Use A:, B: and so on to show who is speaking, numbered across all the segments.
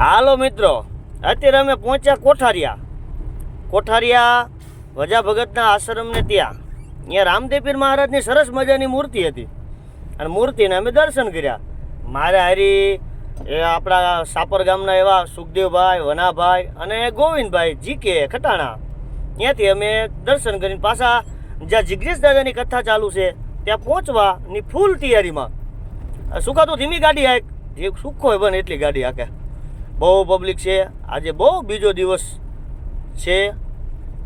A: હાલો મિત્રો, અત્યારે અમે પહોંચ્યા કોઠારિયા વજા ભગતના આશ્રમને ત્યાં રામદેવ મહારાજની સરસ મજાની મૂર્તિ હતી અને મૂર્તિને અમે દર્શન કર્યા. મારે હારી એ આપણા સાપર ગામના એવા સુખદેવભાઈ, વનાભાઈ અને ગોવિંદભાઈ જીકે ખટાણા, ત્યાંથી અમે દર્શન કરીને પાછા જ્યાં જિગ્નેશ દાદાની કથા ચાલુ છે ત્યાં પહોંચવાની ફૂલ તૈયારીમાં. સુખા તો ધીમી ગાડી હાક, જે સુખો હોય બને એટલી ગાડી હાકે. બહુ પબ્લિક છે આજે, બહુ બીજો દિવસ છે.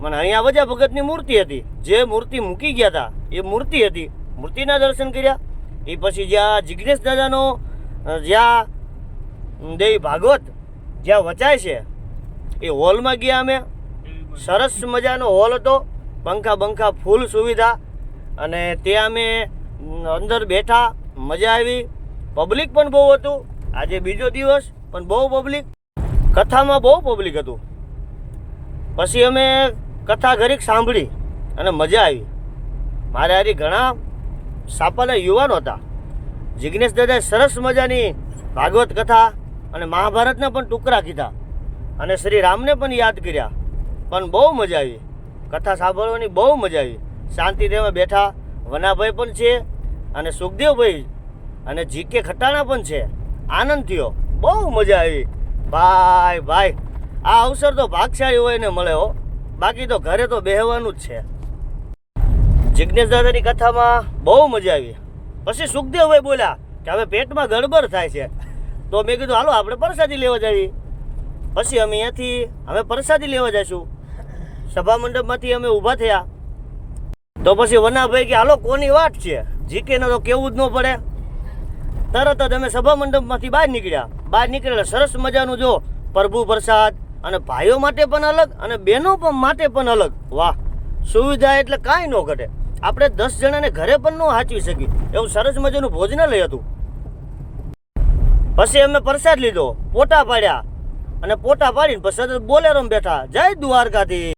A: મને અહીંયા વજા ભગતની મૂર્તિ હતી, જે મૂર્તિ મૂકી ગયા હતા એ મૂર્તિ હતી, મૂર્તિના દર્શન કર્યા. એ પછી જ્યાં જિગ્નેશ દાદાનો જ્યાં દેવી ભાગવત જ્યાં વચાય છે એ હોલમાં ગયા અમે. સરસ મજાનો હોલ હતો, પંખા ફૂલ સુવિધા, અને ત્યાં અમે અંદર બેઠા, મજા આવી. પબ્લિક પણ બહુ હતું, આજે બીજો દિવસ પણ બહુ પબ્લિક, કથામાં બહુ પબ્લિક હતું. પછી અમે કથા ઘડીક સાંભળી અને મજા આવી. મારે હારી ઘણા સાપાના યુવાનો હતા. જિગ્નેશ દાદાએ સરસ મજાની ભાગવત કથા અને મહાભારતના પણ ટુકડા કીધા અને શ્રી રામને પણ યાદ કર્યા, પણ બહુ મજા આવી. કથા સાંભળવાની બહુ મજા આવી. શાંતિથી અમે બેઠા. વનાભાઈ પણ છે અને સુખદેવભાઈ અને જીકે ખટાણા પણ છે. આનંદ થયો, બહુ મજા આવી. ભાઈ આ અવસર તો ભાગશાળી હોય ને મળે હો, બાકી તો ઘરે તો બેહવાનું જ છે. જિગ્નેશ દાદાની કથામાં બહુ મજા આવી. પછી સુખદેવભાઈ બોલ્યા કે હવે પેટમાં ગડબડ થાય છે, તો મેં કીધું હાલો આપણે પ્રસાદી લેવા જઈએ. પછી અમે અહીંયાથી અમે પ્રસાદી લેવા જઈશું. સભા મંડપમાંથી અમે ઊભા થયા તો પછી વનાભાઈ કે હાલો કોની વાટ છે, જીકેને તો કેવું જ ન પડે. તરત જ અમે સભા મંડપમાંથી બહાર નીકળ્યા. સરસ મજાનું જો પ્રભુ પ્રસાદ, અને ભાઈઓ માટે પણ અલગ અને બહેનો માટે પણ અલગ. વાહ, સુવિધા એટલે કાંઈ ન ઘટે. આપણે 10 જણાને ઘરે પણ ન હાચવી શકીએ એવું સરસ મજાનું ભોજનાલય હતું. પછી અમે પ્રસાદ લીધો, પોટા પાડ્યા અને પોટા પાડીને પછી બોલેરોમાં બેઠા. જય દ્વારકાથી.